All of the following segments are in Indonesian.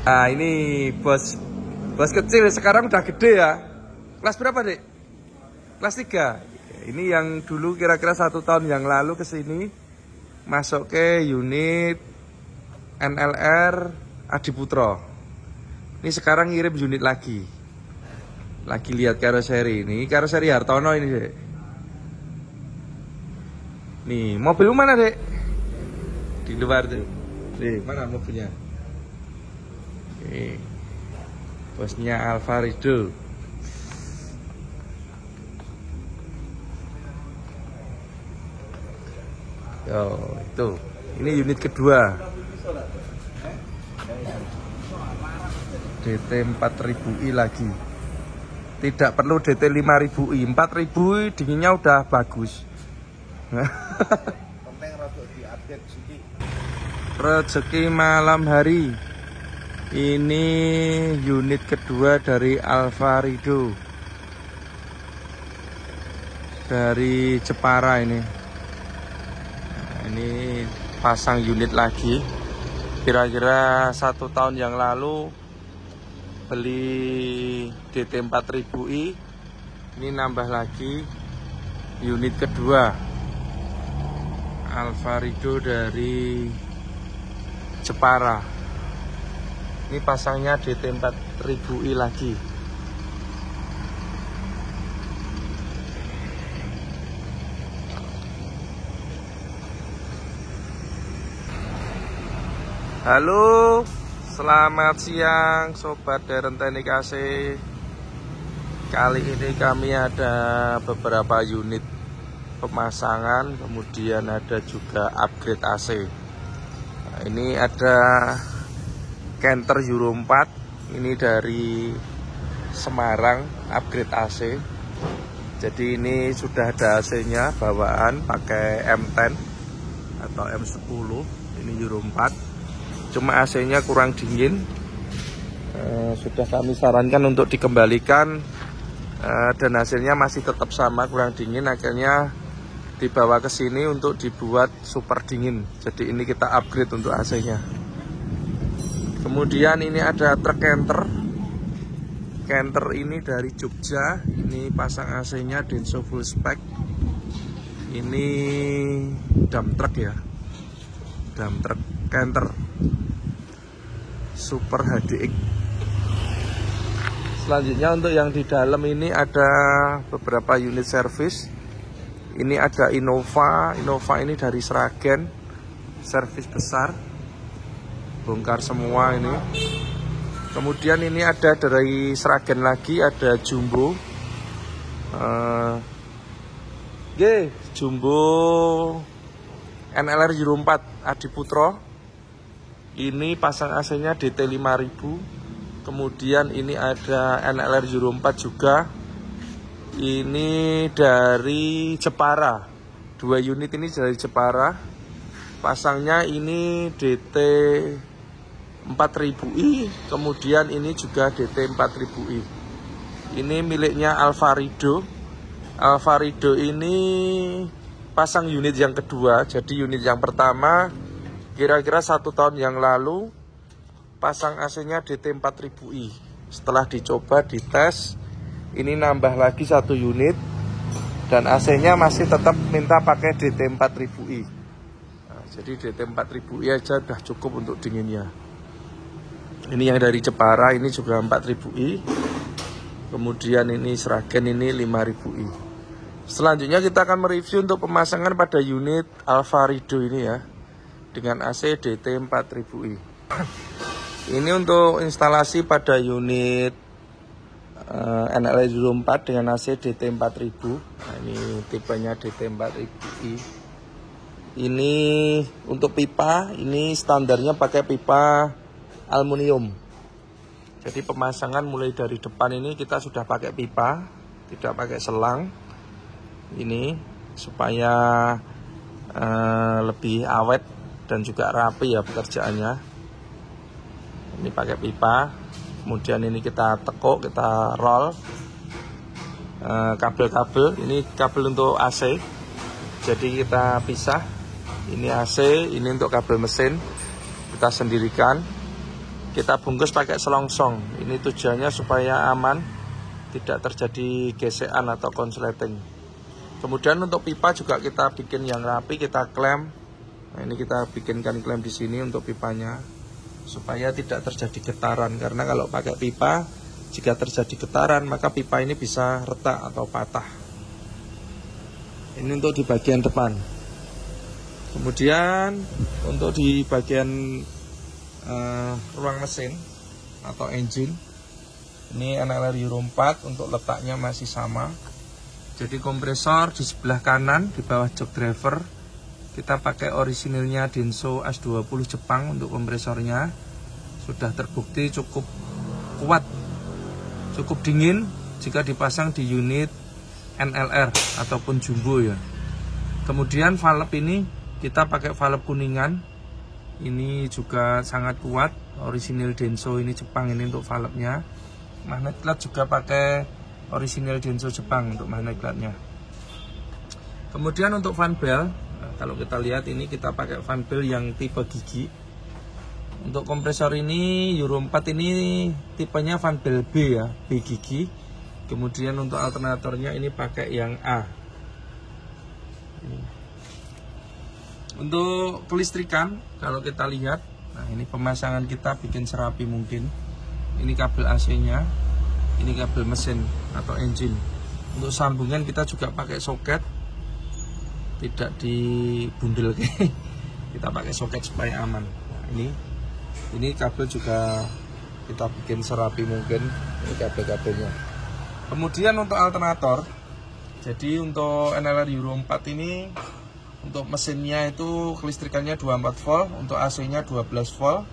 Nah ini bos kecil sekarang udah gede ya. Kelas berapa dek? Kelas 3. Ini yang dulu kira-kira 1 tahun yang lalu kesini masuk ke unit NLR Adiputro. Ini sekarang ngirim unit lagi lihat karoseri. Ini karoseri Hartono ini dek. Nih mobil mana dek? Di luar dek. Nih mana mobilnya? Nih bosnya Alvarido. Yo, itu. Ini unit kedua. DT 4000i lagi. Tidak perlu DT 5000i. 4000i dinginnya udah bagus. Rezeki malam hari. Ini unit kedua dari Alvarido. Dari Jepara ini. Ini pasang unit lagi. Kira-kira 1 tahun yang lalu beli DT 4000i. Ini nambah lagi unit kedua Alvarido dari Jepara. Ini pasangnya DT 4000i lagi. Halo, selamat siang Sobat Deren Teknik AC. Kali ini kami ada beberapa unit pemasangan, kemudian ada juga upgrade AC. Nah, ini ada Canter Euro 4, ini dari Semarang, upgrade AC. Jadi ini sudah ada AC-nya bawaan pakai M10 atau M10, ini Euro 4. Cuma AC-nya kurang dingin. Sudah kami sarankan untuk dikembalikan, dan hasilnya masih tetap sama, kurang dingin. Akhirnya dibawa ke sini untuk dibuat super dingin. Jadi ini kita upgrade untuk AC-nya. Kemudian ini ada truk Canter ini dari Jogja. Ini pasang AC-nya Denso full spec. Ini dump truck ya, dump truck Canter Super HDX. Selanjutnya untuk yang di dalam ini ada beberapa unit servis. Ini ada Innova ini dari Sragen, servis besar, bongkar semua ini. Kemudian ini ada dari Sragen lagi, ada Jumbo, Jumbo NLR Euro 4 Adiputro. Ini pasang AC-nya DT 5000. Kemudian ini ada NLR Euro 4 juga. Ini dari Jepara. 2 unit ini dari Jepara. Pasangnya ini DT 4000i. Kemudian ini juga DT 4000i. Ini miliknya Alvarido. Alvarido ini pasang unit yang kedua. Jadi unit yang pertama kira-kira 1 tahun yang lalu pasang AC-nya DT 4000i. Setelah dicoba, dites, ini nambah lagi 1 unit dan AC-nya masih tetap minta pakai DT 4000i. Nah, jadi DT 4000i aja udah cukup untuk dinginnya. Ini yang dari Jepara, ini juga 4000i. Kemudian ini Sragen, ini 5000i. Selanjutnya kita akan mereview untuk pemasangan pada unit Alvarido ini ya, dengan AC DT 4000i. Ini untuk instalasi pada unit NLR Euro 4 dengan AC DT 4000. Nah, ini tipenya DT 4000i. Ini untuk pipa, ini standarnya pakai pipa aluminium. Jadi pemasangan mulai dari depan ini kita sudah pakai pipa, tidak pakai selang. Ini supaya lebih awet dan juga rapi ya pekerjaannya. Ini pakai pipa, kemudian ini kita tekuk, kita roll kabel-kabel. Ini kabel untuk AC, jadi kita pisah. Ini AC, ini untuk kabel mesin kita sendirikan. kita bungkus pakai selongsong. Ini tujuannya supaya aman, tidak terjadi gesekan atau konsleting. Kemudian untuk pipa juga kita bikin yang rapi, kita klem. Nah, ini kita bikinkan klem di sini untuk pipanya supaya tidak terjadi getaran, karena kalau pakai pipa jika terjadi getaran maka pipa ini bisa retak atau patah. Ini untuk di bagian depan. Kemudian untuk di bagian ruang mesin atau engine, ini NLR Euro 4 untuk letaknya masih sama. Jadi kompresor di sebelah kanan di bawah jok driver kita pakai orisinilnya Denso S20 Jepang untuk kompresornya. Sudah terbukti cukup kuat, cukup dingin jika dipasang di unit NLR ataupun jumbo ya. Kemudian valve ini kita pakai valve kuningan. Ini juga sangat kuat, orisinil Denso ini Jepang ini untuk valve-nya. Magnet clutch juga pakai orisinil Denso Jepang untuk magnet clutch-nya. Kemudian untuk fan bell, nah, kalau kita lihat ini kita pakai fan bell yang tipe gigi. Untuk kompresor ini Euro 4 ini tipenya fan bell B ya, B gigi. Kemudian untuk alternatornya ini pakai yang A. Untuk kelistrikan, kalau kita lihat, nah ini pemasangan kita bikin serapi mungkin. Ini kabel AC-nya, ini kabel mesin atau engine. Untuk sambungan kita juga pakai soket, tidak dibundel kita pakai soket supaya aman. Nah, ini kabel juga kita bikin serapi mungkin, ini kabel-kabelnya. Kemudian untuk alternator, jadi untuk NLR Euro 4 ini untuk mesinnya itu kelistrikannya 24 volt, untuk AC-nya 12 volt.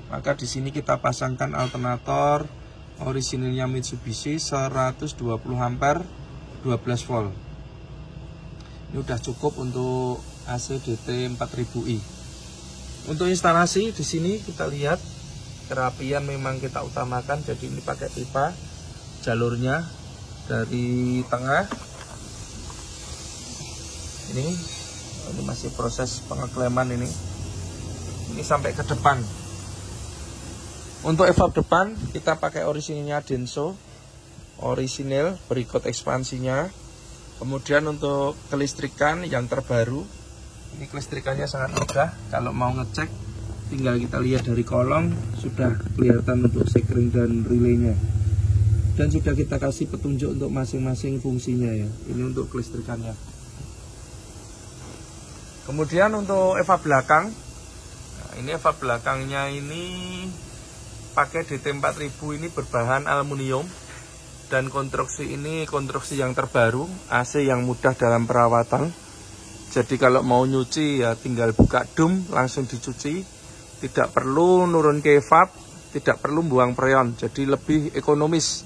Maka di sini kita pasangkan alternator orisinilnya Mitsubishi 120 ampere 12 volt. Ini udah cukup untuk AC DT 4000i. Untuk instalasi di sini kita lihat kerapian memang kita utamakan. Jadi ini pakai pipa, jalurnya dari tengah. Ini masih proses pengekleman ini sampai ke depan. Untuk evap depan kita pakai orisinilnya Denso, orisinil berikut ekspansinya. Kemudian untuk kelistrikan yang terbaru, ini kelistrikannya sangat mudah. Kalau mau ngecek tinggal kita lihat dari kolong, sudah kelihatan untuk sekring dan relaynya. Dan sudah kita kasih petunjuk untuk masing-masing fungsinya ya. Ini untuk kelistrikannya. Kemudian untuk evap belakang, nah ini evap belakangnya ini pakai DT 4000 ini berbahan aluminium. Dan konstruksi ini konstruksi yang terbaru, AC yang mudah dalam perawatan. Jadi kalau mau nyuci ya tinggal buka dum langsung dicuci, tidak perlu nurun ke evap, tidak perlu buang freon, jadi lebih ekonomis.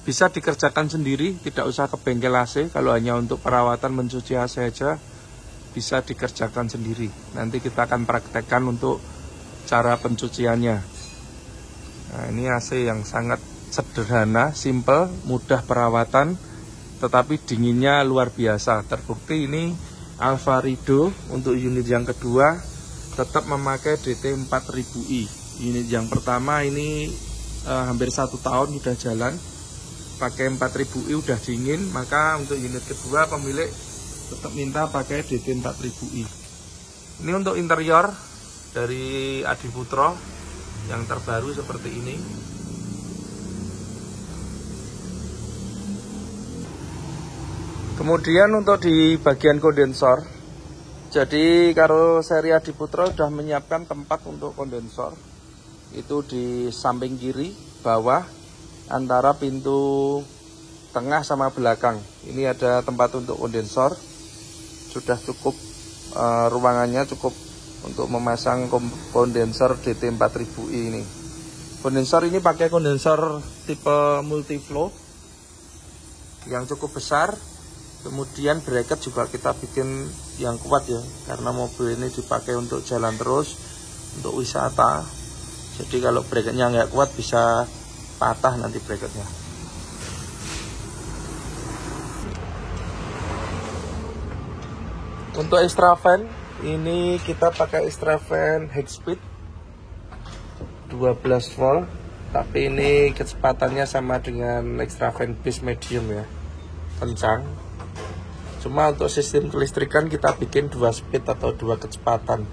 Bisa dikerjakan sendiri, tidak usah ke bengkel AC. Kalau hanya untuk perawatan mencuci AC aja bisa dikerjakan sendiri. Nanti kita akan praktekkan untuk cara pencuciannya. Nah, ini AC yang sangat sederhana, simple, mudah perawatan, tetapi dinginnya luar biasa. Terbukti ini Alvarido untuk unit yang kedua tetap memakai DT 4000i. Unit yang pertama ini hampir 1 tahun sudah jalan, pakai 4000i udah dingin. Maka untuk unit kedua pemilik tetap minta pakai DT 4000i. Ini untuk interior dari Adiputro yang terbaru seperti ini. Kemudian untuk di bagian kondensor, jadi karoseri Adiputro sudah menyiapkan tempat untuk kondensor. Itu di samping kiri bawah antara pintu tengah sama belakang. Ini ada tempat untuk kondensor. Sudah cukup ruangannya cukup untuk memasang kondensor DT 4000i ini. Kondensor ini pakai kondensor tipe multiflow yang cukup besar. Kemudian bracket juga kita bikin yang kuat ya, karena mobil ini dipakai untuk jalan terus, untuk wisata. Jadi kalau bracketnya nggak kuat bisa patah nanti bracketnya. Untuk extra fan ini kita pakai extra fan high speed 12 volt, tapi ini kecepatannya sama dengan extravert base medium ya, kencang. Cuma untuk sistem kelistrikan kita bikin 2 speed atau 2 kecepatan.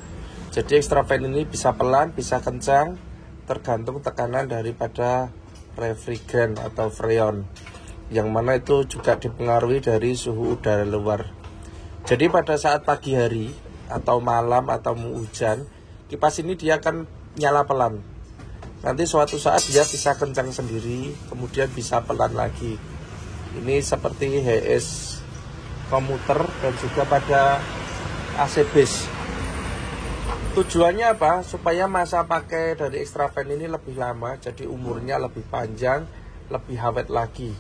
Jadi extravert ini bisa pelan, bisa kencang, tergantung tekanan daripada refrigeran atau freon, yang mana itu juga dipengaruhi dari suhu udara luar. Jadi pada saat pagi hari atau malam atau mau hujan, kipas ini dia akan nyala pelan. Nanti suatu saat dia bisa kencang sendiri, kemudian bisa pelan lagi. Ini seperti HS komuter dan juga pada AC base. Tujuannya apa? Supaya masa pakai dari extravert ini lebih lama, jadi umurnya lebih panjang, lebih awet lagi.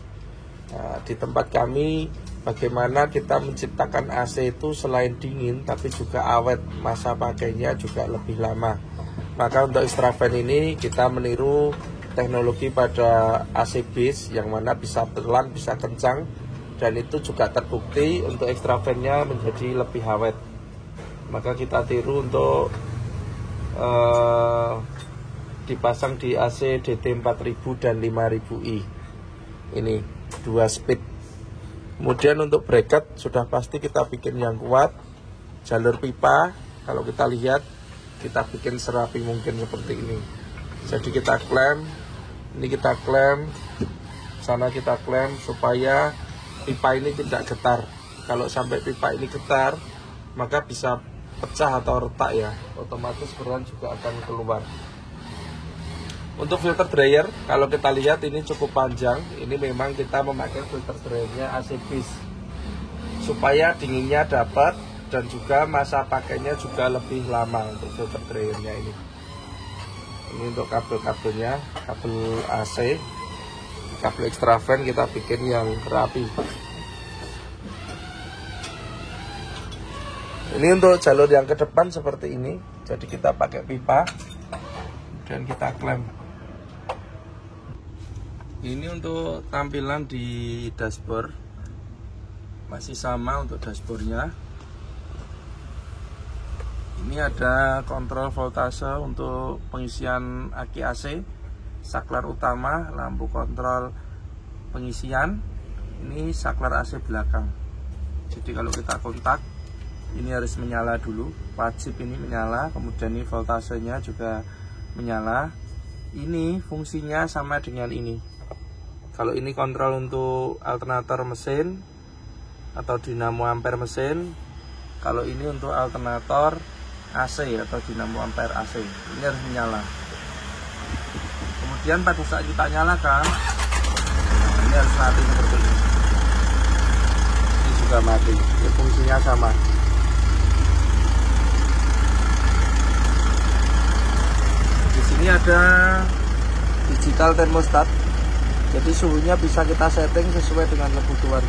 Nah, di tempat kami bagaimana kita menciptakan AC itu selain dingin tapi juga awet, masa pakainya juga lebih lama. Maka untuk extravert ini kita meniru teknologi pada AC base yang mana bisa pelan, bisa kencang, dan itu juga terbukti untuk extravertnya menjadi lebih awet. Maka kita tiru untuk dipasang di AC DT 4000 dan 5000i. Ini 2 speed. Kemudian untuk bracket sudah pasti kita bikin yang kuat. Jalur pipa kalau kita lihat kita bikin serapi mungkin seperti ini. Jadi kita klem, ini kita klem, sana kita klem supaya pipa ini tidak getar. Kalau sampai pipa ini getar, maka bisa pecah atau retak ya, otomatis beran juga akan keluar. Untuk filter dryer, kalau kita lihat ini cukup panjang. Ini memang kita memakai filter dryernya AC base supaya dinginnya dapat dan juga masa pakainya juga lebih lama untuk filter dryernya ini. Ini untuk kabel-kabelnya, kabel AC, kabel extravert kita bikin yang rapi. Ini untuk jalur yang ke depan seperti ini. Jadi kita pakai pipa dan kita klem. Ini untuk tampilan di dashboard, masih sama untuk dashboardnya. Ini ada kontrol voltase untuk pengisian aki AC, saklar utama, lampu kontrol pengisian. Ini saklar AC belakang. Jadi kalau kita kontak, ini harus menyala dulu, wajib ini menyala. Kemudian ini voltasenya juga menyala. Ini fungsinya sama dengan ini. Kalau ini kontrol untuk alternator mesin atau dinamo ampere mesin. Kalau ini untuk alternator AC atau dinamo ampere AC. Ini harus menyala. Kemudian pada saat kita nyalakan, ini harus mati seperti ini. Ini juga mati. Ini fungsinya sama. Di sini ada digital thermostat. Jadi suhunya bisa kita setting sesuai dengan kebutuhan.